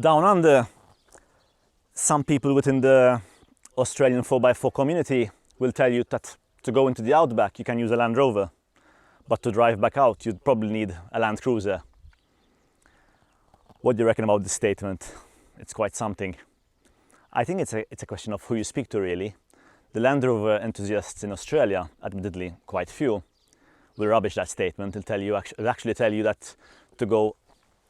Down under, some people within the Australian 4x4 community will tell you that to go into the outback you can use a Land Rover, but to drive back out you'd probably need a Land Cruiser. What do you reckon about this statement? It's quite something. I think it's a question of who you speak to, really. The Land Rover enthusiasts in Australia, admittedly quite few, will rubbish that statement and actually tell you that to go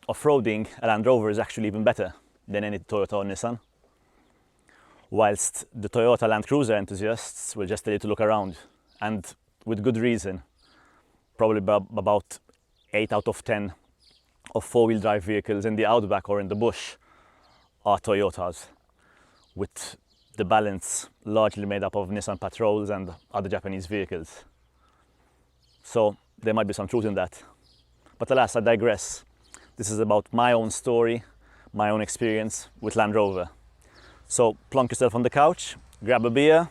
off-roading, a Land Rover is actually even better than any Toyota or Nissan. Whilst the Toyota Land Cruiser enthusiasts will just tell you to look around, and with good reason. Probably about 8 out of 10 of four-wheel drive vehicles in the outback or in the bush are Toyotas, with the balance largely made up of Nissan Patrols and other Japanese vehicles. So there might be some truth in that. But alas, I digress. This is about my own story, my own experience with Land Rover. So plonk yourself on the couch, grab a beer,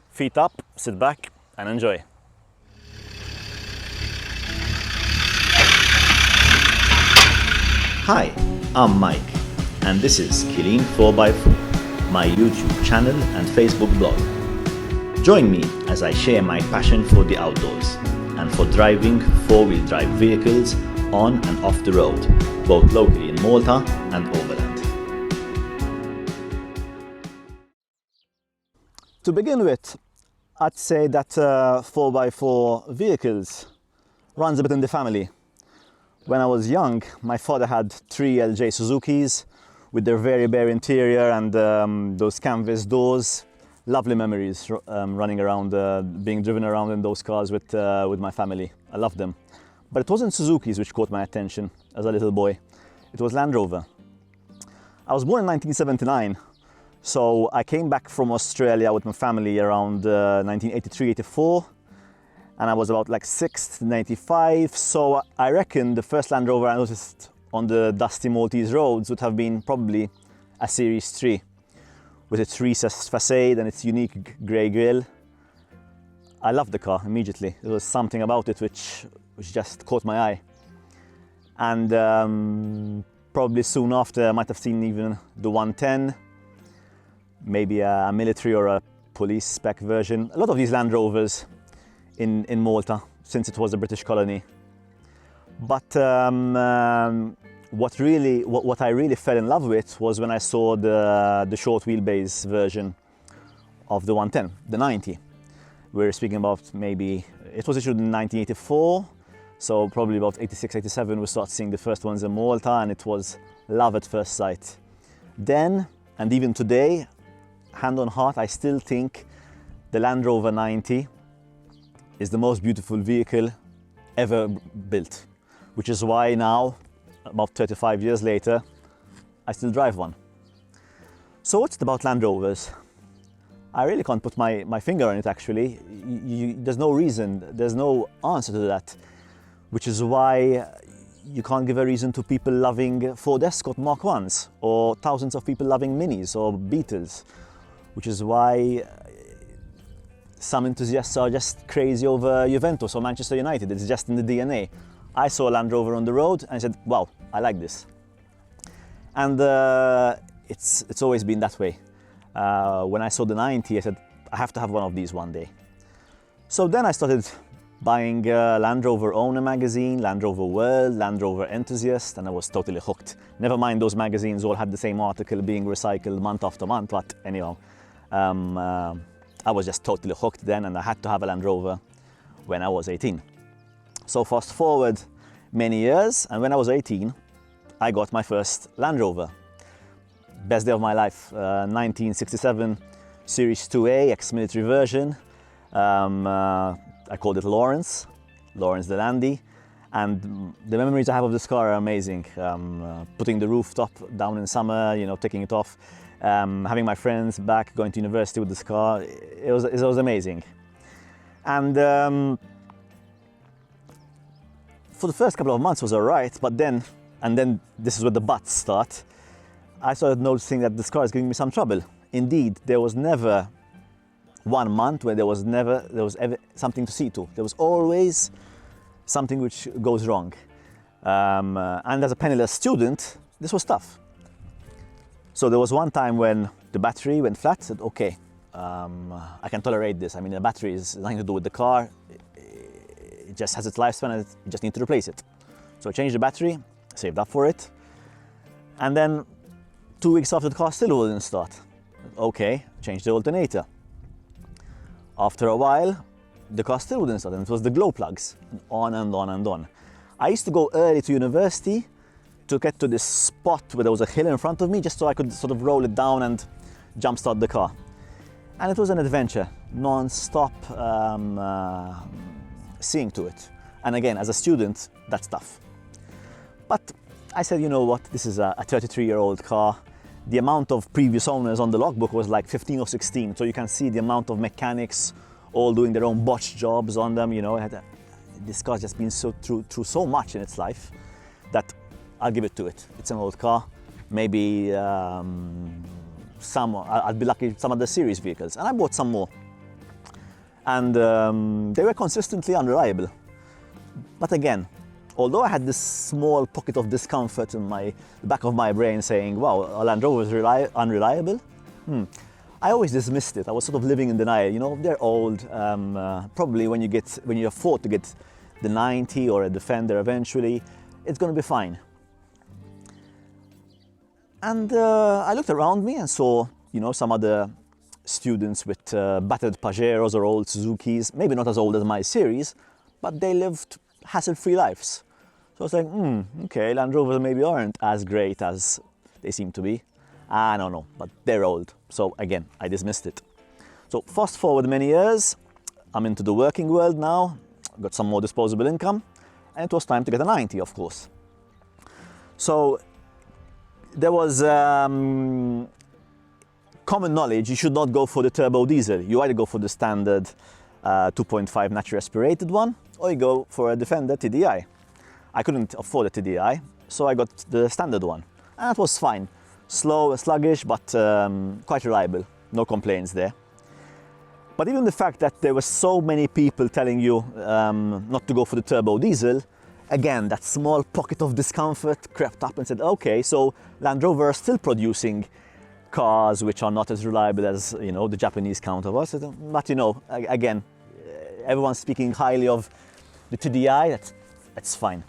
feet up, sit back and enjoy. Hi, I'm Mike, and this is Killeen 4x4, my YouTube channel and Facebook blog. Join me as I share my passion for the outdoors and for driving four-wheel drive vehicles on and off the road, both locally in Malta and overland. To begin with, I'd say that 4x4 vehicles runs a bit in the family. When I was young, my father had 3 LJ Suzukis with their very bare interior and those canvas doors. Lovely memories running around, being driven around in those cars with my family. I loved them. But it wasn't Suzukis which caught my attention as a little boy. It was Land Rover. I was born in 1979, so I came back from Australia with my family around 1983-84. And I was about like 6 to 95, so I reckon the first Land Rover I noticed on the dusty Maltese roads would have been probably a Series 3 with its recessed facade and its unique grey grille. I loved the car immediately. There was something about it which just caught my eye. And probably soon after I might have seen even the 110, maybe a military or a police spec version. A lot of these Land Rovers in Malta, since it was a British colony. But what I really fell in love with was when I saw the short wheelbase version of the 110, the 90. We're speaking about maybe, it was issued in 1984, so probably about 86, 87 we start seeing the first ones in Malta, and it was love at first sight. Then, and even today, hand on heart, I still think the Land Rover 90 is the most beautiful vehicle ever built, which is why now, about 35 years later, I still drive one. So what's it about Land Rovers? I really can't put my finger on it, actually. There's no reason, there's no answer to that, which is why you can't give a reason to people loving Ford Escort Mark 1s or thousands of people loving Minis or Beetles, which is why some enthusiasts are just crazy over Juventus or Manchester United. It's just in the DNA. I saw a Land Rover on the road and I said, wow, I like this. And it's always been that way. When I saw the 90, I said, I have to have one of these one day. So then I started buying Land Rover Owner magazine, Land Rover World, Land Rover Enthusiast, and I was totally hooked. Never mind those magazines all had the same article being recycled month after month, but anyhow. I was just totally hooked then, and I had to have a Land Rover when I was 18. So fast forward many years, and when I was 18, I got my first Land Rover. Best day of my life, 1967 Series 2A, ex-military version. I called it Lawrence the Landy. And the memories I have of this car are amazing. Putting the rooftop down in summer, taking it off. Having my friends back, going to university with this car, it was amazing. And for the first couple of months was all right, but then this is where the buts start. I started noticing that this car is giving me some trouble. Indeed, there was never 1 month where there was ever something to see to. There was always something which goes wrong. And as a penniless student, this was tough. So there was one time when the battery went flat. I said, okay, I can tolerate this. I mean, the battery is nothing to do with the car. It just has its lifespan and you just need to replace it. So I changed the battery, saved up for it. And then 2 weeks after, the car still wouldn't start. Okay, changed the alternator. After a while, the car still wouldn't start, and it was the glow plugs, and on and on and on. I used to go early to university to get to this spot where there was a hill in front of me, just so I could sort of roll it down and jumpstart the car. And it was an adventure, non-stop seeing to it. And again, as a student, that's tough. But I said, you know what, this is a 33-year-old car. The amount of previous owners on the logbook was like 15 or 16, so you can see the amount of mechanics all doing their own botch jobs on them. You know, this car's just been through so much in its life that I'll give it to it. It's an old car. Maybe I'll be lucky some of the series vehicles, and I bought some more. And they were consistently unreliable. But again, although I had this small pocket of discomfort in the back of my brain saying, wow, a Land Rover is unreliable, I always dismissed it. I was sort of living in denial. You know, they're old. Probably when you afford to get the 90 or a Defender eventually, it's going to be fine. And I looked around me and saw, you know, some other students with battered Pajeros or old Suzukis, maybe not as old as my series, but they lived hassle-free lives. So I was like, okay, Land Rovers maybe aren't as great as they seem to be. I don't know, but they're old. So again, I dismissed it. So fast forward many years, I'm into the working world now, got some more disposable income, and it was time to get a 90, of course. So there was common knowledge, you should not go for the turbo diesel. You either go for the standard 2.5 naturally aspirated one, or you go for a Defender TDI. I couldn't afford a TDI, so I got the standard one, and it was fine. Slow, sluggish, but quite reliable. No complaints there. But even the fact that there were so many people telling you not to go for the turbo diesel, again, that small pocket of discomfort crept up and said, okay, so Land Rover are still producing cars which are not as reliable as, you know, the Japanese counterparts. But you know, again, everyone's speaking highly of the TDI. That's fine.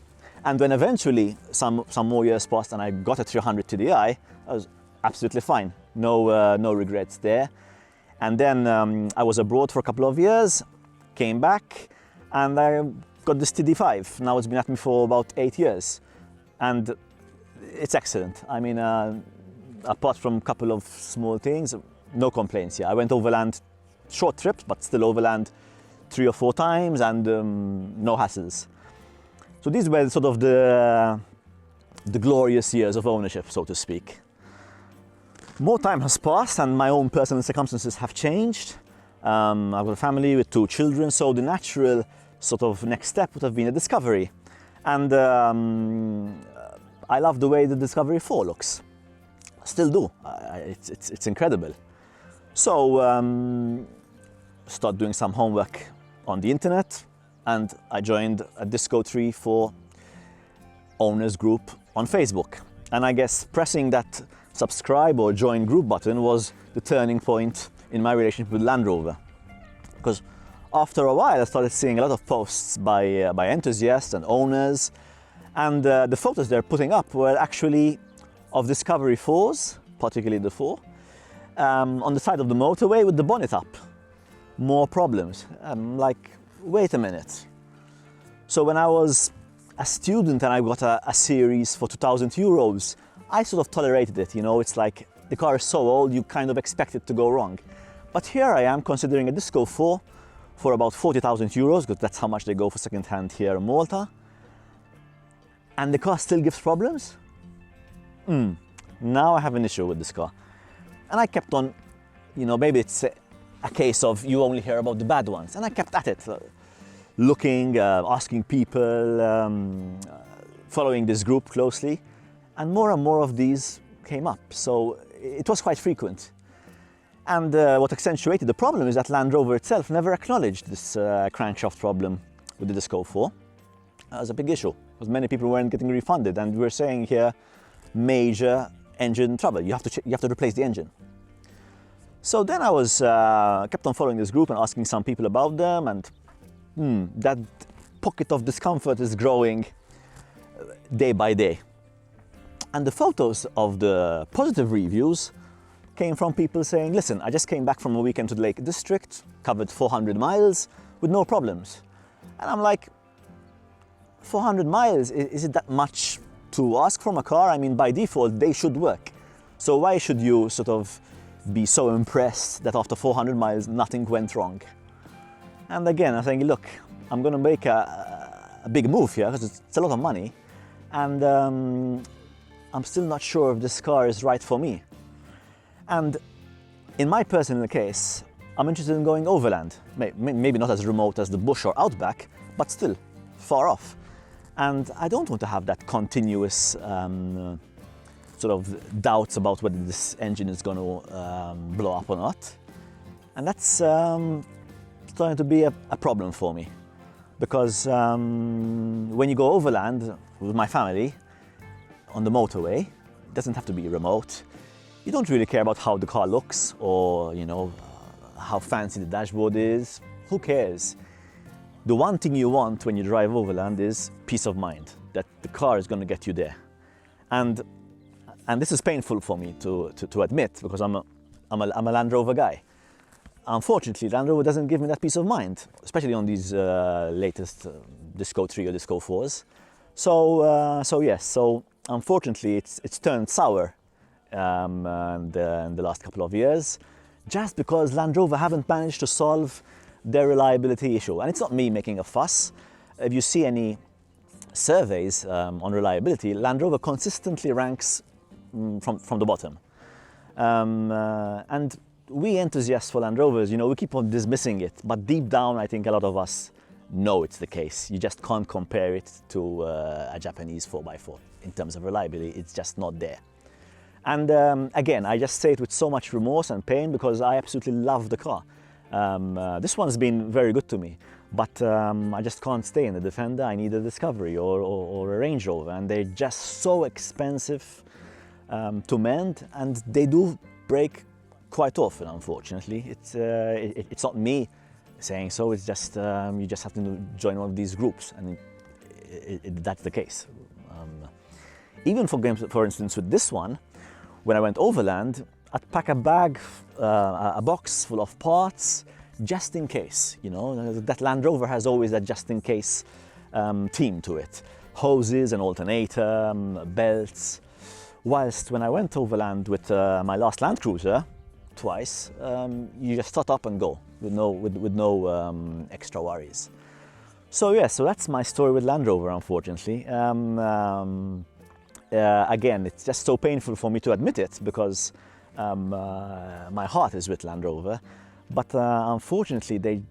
And when eventually some more years passed and I got a 300 TDI, I was absolutely fine. No regrets there. And then I was abroad for a couple of years, came back, and I got this TD5. Now it's been at me for about 8 years, and it's excellent. I mean, apart from a couple of small things, no complaints here. I went overland, short trips, but still overland 3 or 4 times, and no hassles. So these were sort of the glorious years of ownership, so to speak. More time has passed and my own personal circumstances have changed. I've got a family with 2 children, so the natural sort of next step would have been a Discovery. And I love the way the Discovery 4 looks. Still do. It's incredible. So start doing some homework on the internet, and I joined a Disco 3-4 owners group on Facebook. And I guess pressing that subscribe or join group button was the turning point in my relationship with Land Rover. Because after a while I started seeing a lot of posts by enthusiasts and owners, and the photos they're putting up were actually of Discovery 4s, particularly the 4, on the side of the motorway with the bonnet up. More problems. Like, wait a minute. So when I was a student and I got a series for 2,000 euros, I sort of tolerated it, you know, it's like the car is so old you kind of expect it to go wrong. But here I am considering a Disco 4 for about 40,000 euros, because that's how much they go for second hand here in Malta. And the car still gives problems? Now I have an issue with this car. And I kept on, you know, maybe it's a case of you only hear about the bad ones. And I kept at it, looking, asking people, following this group closely. And more of these came up, so it was quite frequent. And what accentuated the problem is that Land Rover itself never acknowledged this crankshaft problem with the Disco 4 as a big issue, because many people weren't getting refunded, and we're saying here major engine trouble. You have to replace the engine. So then I was kept on following this group and asking some people about them, and that pocket of discomfort is growing day by day. And the photos of the positive reviews came from people saying, listen, I just came back from a weekend to the Lake District, covered 400 miles with no problems. And I'm like, 400 miles, is it that much to ask from a car? I mean, by default, they should work. So why should you sort of be so impressed that after 400 miles, nothing went wrong? And again, I'm thinking, look, I'm going to make a big move here because it's a lot of money. And I'm still not sure if this car is right for me. And in my personal case, I'm interested in going overland. Maybe not as remote as the bush or outback, but still far off. And I don't want to have that continuous sort of doubts about whether this engine is going to blow up or not. And that's starting to be a problem for me. Because when you go overland with my family on the motorway, it doesn't have to be remote. You don't really care about how the car looks or, you know, how fancy the dashboard is. Who cares? The one thing you want when you drive overland is peace of mind, that the car is going to get you there. And this is painful for me to admit, because I'm a Land Rover guy. Unfortunately, Land Rover doesn't give me that peace of mind, especially on these latest Disco 3 or Disco 4s. So yes, so unfortunately it's turned sour in the last couple of years, just because Land Rover haven't managed to solve their reliability issue. And it's not me making a fuss. If you see any surveys on reliability, Land Rover consistently ranks from the bottom. And we enthusiasts for Land Rovers, you know, we keep on dismissing it, but deep down I think a lot of us know it's the case. You just can't compare it to a Japanese 4x4 in terms of reliability. It's just not there. And again, I just say it with so much remorse and pain because I absolutely love the car. This one's been very good to me, but I just can't stay in the Defender. I need a Discovery or a Range Rover, and they're just so expensive to mend, and they do break quite often, unfortunately. It's not me saying so, it's just you just have to join one of these groups, and that's the case. Even for instance with this one, when I went overland, I'd pack a bag, a box full of parts, just in case. You know, that Land Rover has always that just in case theme to it. Hoses, an alternator, belts. Whilst when I went overland with my last Land Cruiser, twice, you just start up and go with no extra worries. So yeah, so that's my story with Land Rover, unfortunately. Again, it's just so painful for me to admit it because my heart is with Land Rover, but unfortunately they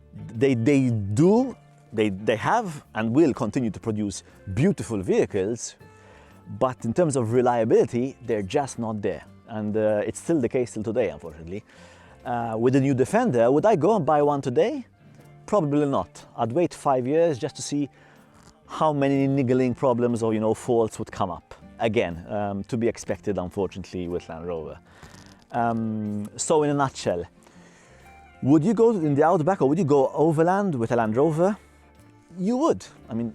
have and will continue to produce beautiful vehicles, but in terms of reliability, they're just not there. And it's still the case till today, unfortunately. With the new Defender, would I go and buy one today? Probably not. I'd wait 5 years just to see how many niggling problems or, you know, faults would come up. Again, to be expected, unfortunately, with Land Rover. So in a nutshell, would you go in the outback or would you go overland with a Land Rover? You would. I mean,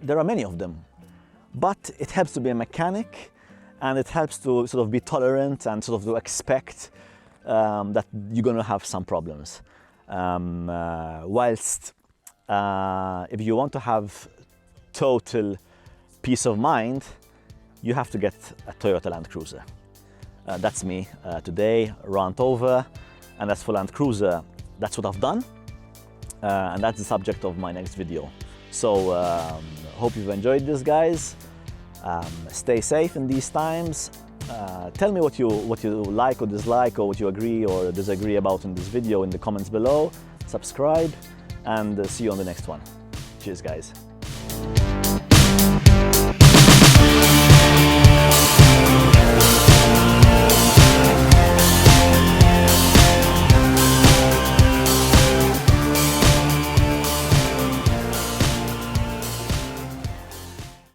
there are many of them. But it helps to be a mechanic, and it helps to sort of be tolerant and sort of to expect that you're going to have some problems. Whilst if you want to have total peace of mind, you have to get a Toyota Land Cruiser. That's me today, rant over, and that's for Land Cruiser. That's what I've done, and that's the subject of my next video. So hope you've enjoyed this, guys. Stay safe in these times. Tell me what you like or dislike, or what you agree or disagree about in this video in the comments below. Subscribe, and see you on the next one. Cheers, guys.